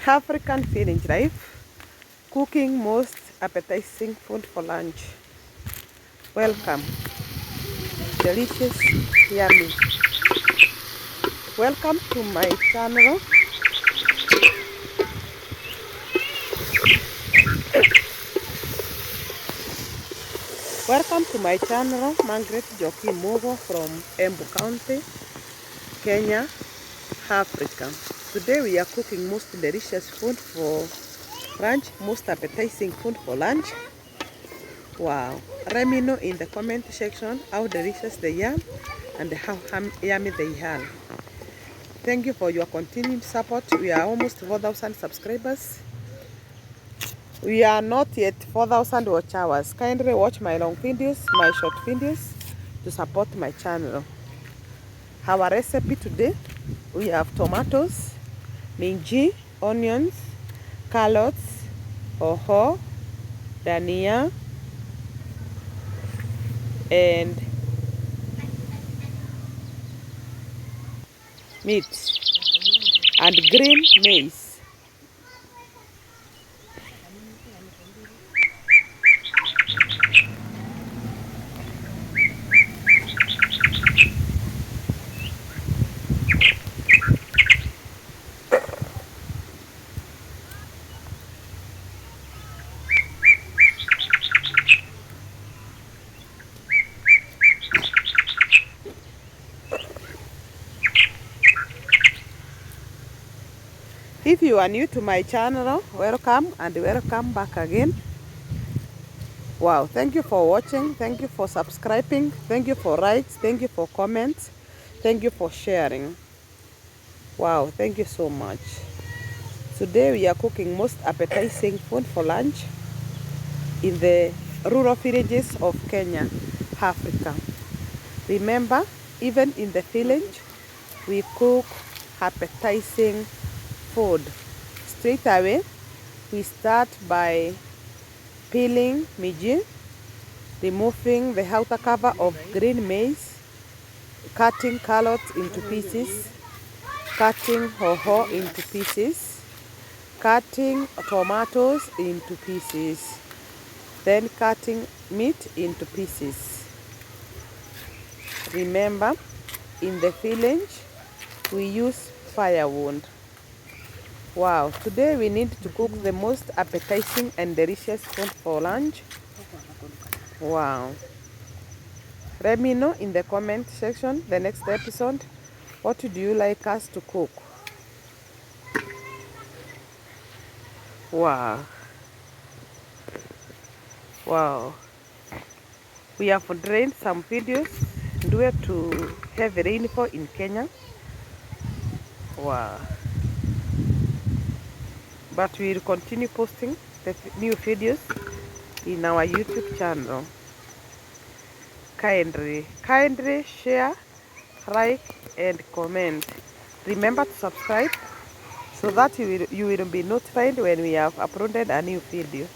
African village life, cooking most appetizing food for lunch. Welcome, delicious, yummy. Welcome to my channel. Welcome to my channel, Margaret Joki Mogo from Embu County, Kenya, Africa. Today we are cooking most delicious food for lunch, most appetizing food for lunch. Wow. Let me know in the comment section how delicious they are and how yummy they are. Thank you for your continued support. We are almost 4,000 subscribers. We are not yet 4,000 watch hours. Kindly watch my long videos, my short videos to support my channel. Our recipe today, we have tomatoes, minji, onions, carrots, hoho, dania, and meat, and green maize. If you are new to my channel, welcome and welcome back again. Wow, thank you for watching, thank you for subscribing, thank you for likes, thank you for comments, thank you for sharing. Wow, thank you so much. Today we are cooking most appetizing food for lunch in the rural villages of Kenya, Africa. Remember, even in the village, we cook appetizing food. Straight away, we start by peeling minji, removing the outer cover of green maize, cutting carrots into pieces, cutting hoho into pieces, cutting tomatoes into pieces, then cutting meat into pieces. Remember, in the village, we use firewood. Wow, today we need to cook the most appetizing and delicious food for lunch. Wow. Let me know in the comment section the next episode. What do you like us to cook? Wow. Wow. We have drained some videos due to heavy rainfall in Kenya. Wow. But we will continue posting the new videos in our YouTube channel. Kindly share, like, and comment. Remember to subscribe so that you will be notified when we have uploaded a new video.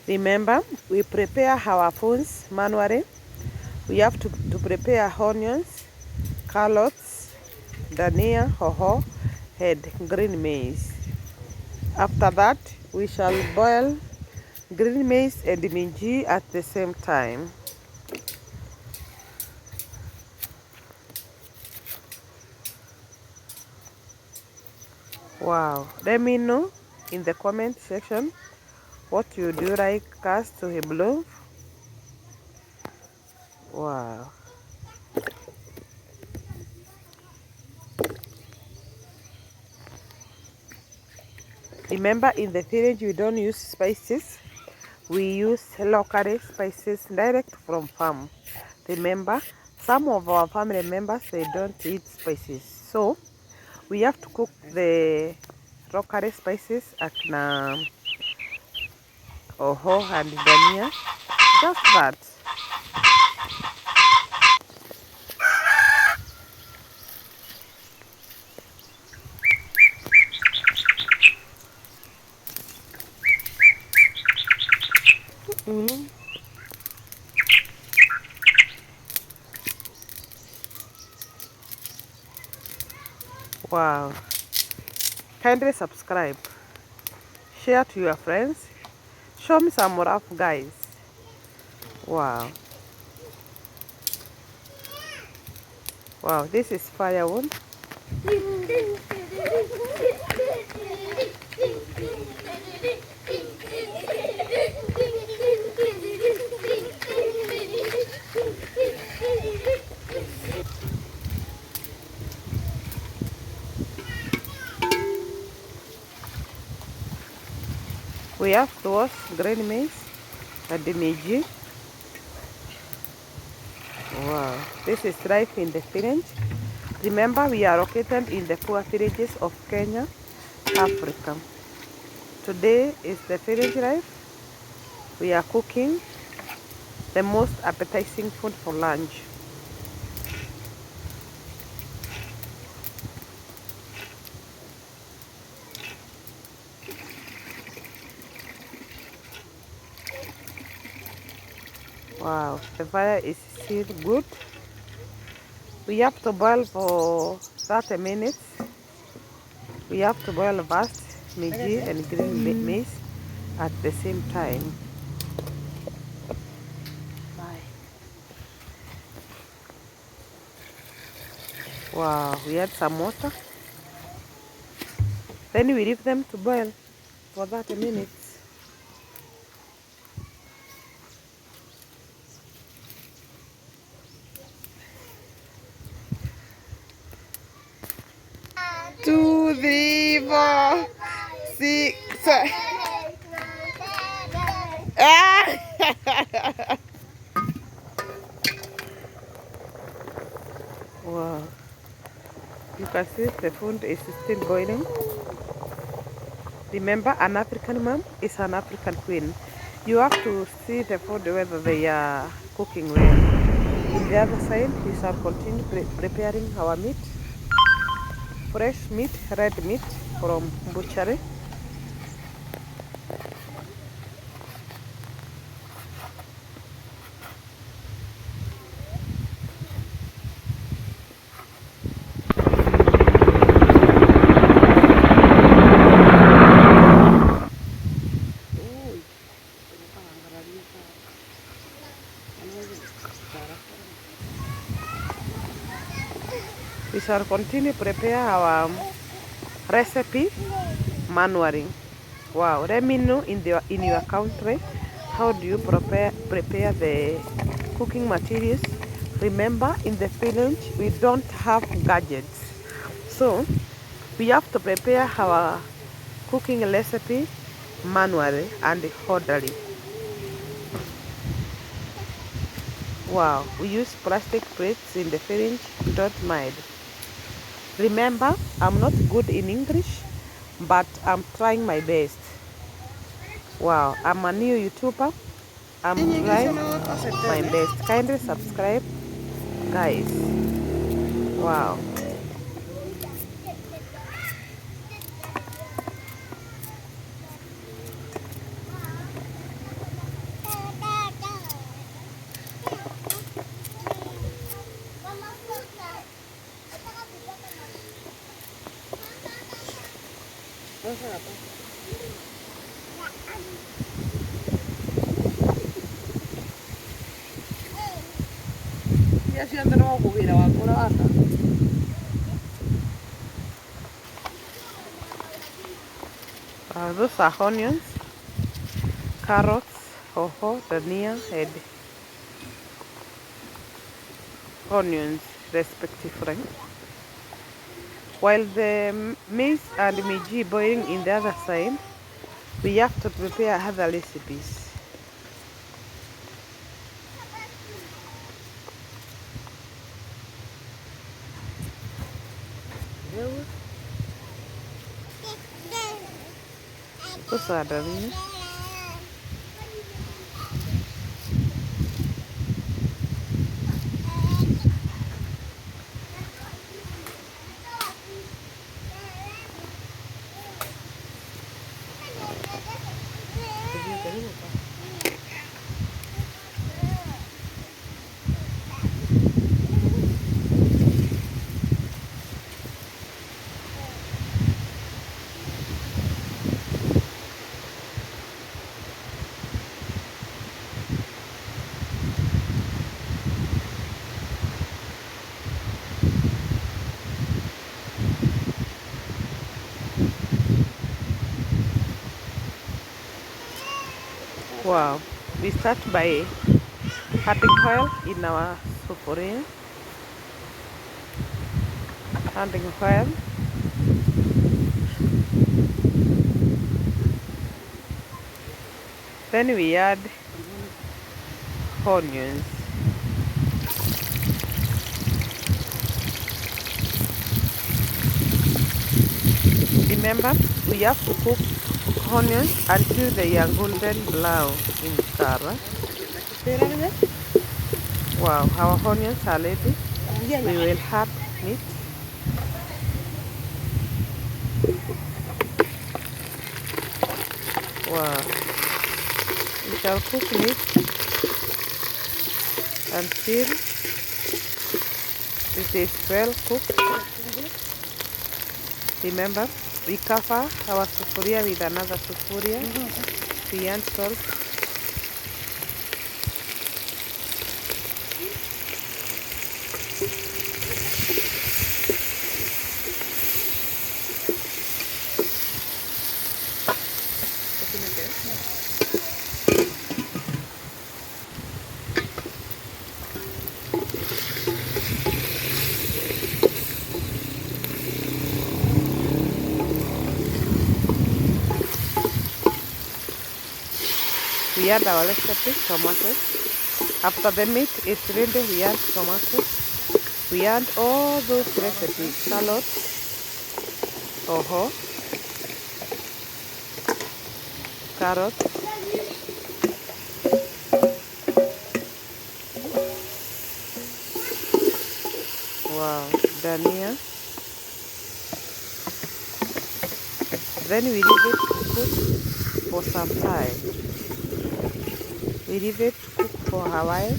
Remember, we prepare our foods manually. We have to prepare onions, carrots, dania, hoho, and green maize. After that, we shall boil green maize and minji at the same time. Wow, let me know in the comment section what you do like us to improve. Wow. Remember, in the village we don't use spices. We use local spices direct from farm. Remember, Some of our family members, they don't eat spices, so we have to cook the raw curry spices akna oho and dania, just that. Wow, kindly subscribe, share to your friends, show me some rough guys. Wow, wow, this is firewood. We have those green maize and the meji. Wow, this is life in the village. Remember, we are located in the poor villages of Kenya, Africa. Today is the village life. We are cooking the most appetizing food for lunch. Wow, the fire is still good. We have to boil for 30 minutes. We have to boil fast, meji and green maize at the same time. Wow, we add some water. Then we leave them to boil for 30 minutes. Two, three, four, six, seven. Ah! Wow. You can see the food is still boiling. Remember, an African mom is an African queen. You have to see the food whether they are cooking well. In the other side, we shall continue preparing our meat. Fresh meat, red meat from butchery. We shall continue prepare our recipe manually. Wow, let me know in your country how do you prepare the cooking materials. Remember, in the village we don't have gadgets, so we have to prepare our cooking recipe manually and orderly. Wow, we use plastic plates in the village, don't mind. Remember, I'm not good in English, but I'm trying my best. Wow, I'm a new YouTuber. I'm trying my best. Kindly subscribe, guys. Wow. Those are onions, carrots, hoho, dania, and onions respectively. While the maize and meji boiling in the other side, we have to prepare other recipes. Those are the things. Wow. We start by adding oil in our sufuria. Adding oil. Then we add onions. Remember, we have to cook onions until they are golden brown in color. Wow, our onions are ready. We will add meat. Wow. We shall cook meat until it is well cooked. Remember, we cover our sufuria with another sufuria. We add salt. We add our recipe, tomatoes. After the meat is ready, we add tomatoes. We add all those recipes, shallots, carrots, wow, dania. Then we leave it to cook for some time. We leave it to cook for a while.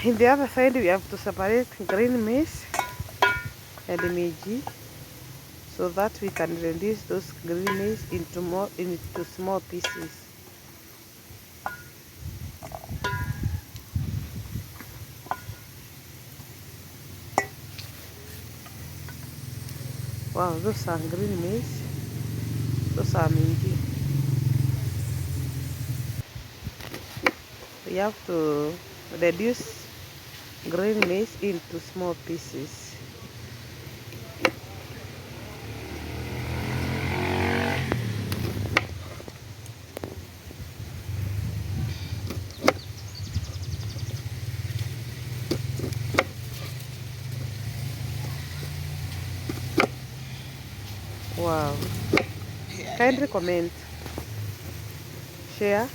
In the other side, we have to separate green maize and meji so that we can reduce those green maize into small pieces. Wow, those are green maize. Those are minji. We have to reduce green maize into small pieces. Wow. Kindly comment, share,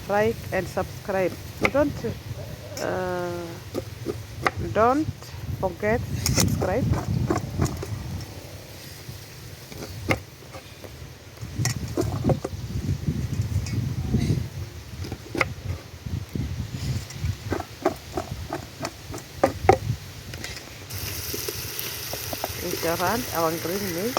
like and subscribe. Uh, don't forget to subscribe. We shall add our green maize.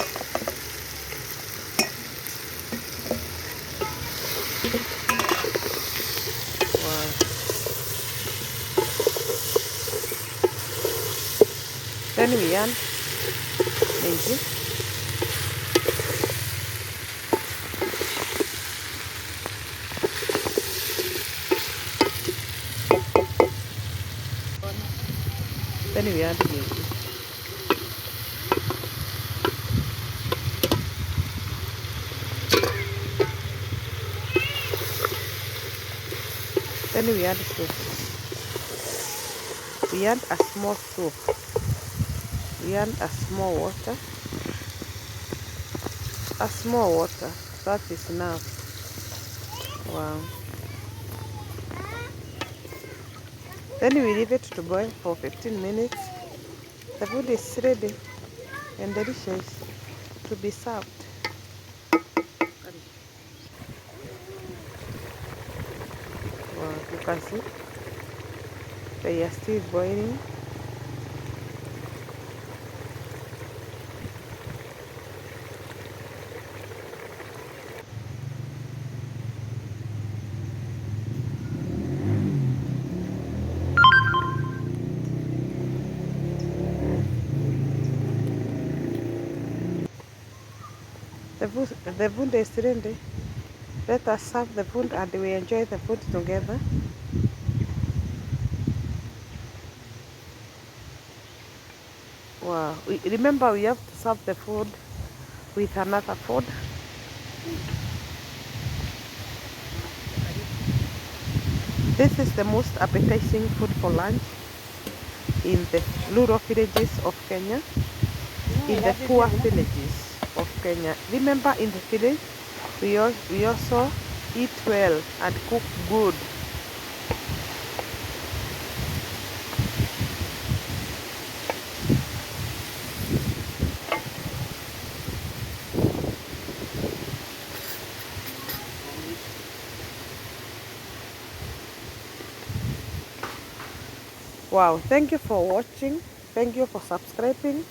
Wow. Then we add minji. Then we add minji. Then we add soup. We add a small soup. We add a small water. A small water. That is enough. Wow. Then we leave it to boil for 15 minutes. The food is ready and delicious to be served. Wow, you can see they are still boiling. The food is ready. Let us serve the food and we enjoy the food together. Wow. Remember, we have to serve the food with another food. This is the most appetizing food for lunch in the rural villages of Kenya, in the poor villages of Kenya. Remember, in the village, we also eat well and cook good. Wow, thank you for watching. Thank you for subscribing.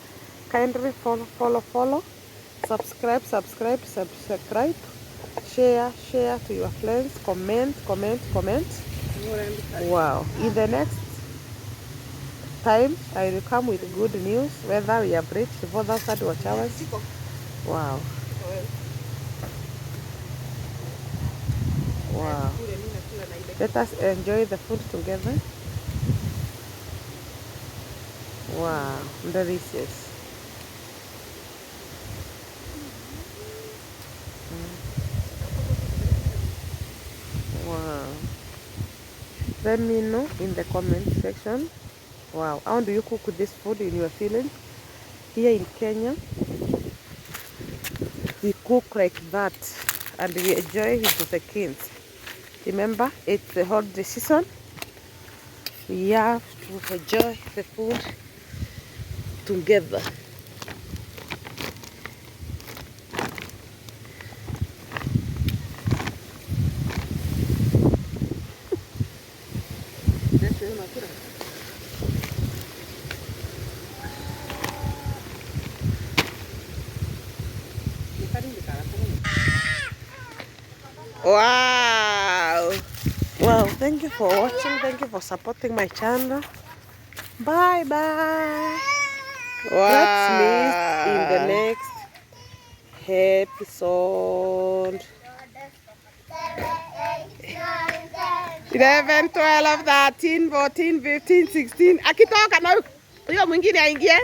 Kindly follow. Subscribe. Share to your friends. Comment. Wow. In the next time, I will come with good news, whether we have reached 4,000 watch hours. Wow. Wow. Let us enjoy the food together. Wow, delicious. Wow. Let me know in the comment section. Wow, how do you cook this food in your village? Here in Kenya, we cook like that and we enjoy it with the kids. Remember, it's the holiday season. We have to enjoy the food together. Wow. Wow, thank you for watching. Thank you for supporting my channel. Bye. Wow. Let's meet in the next episode. 11, 12, 13, 14, 15, 16. Akitoka na huyo mwingine aingie.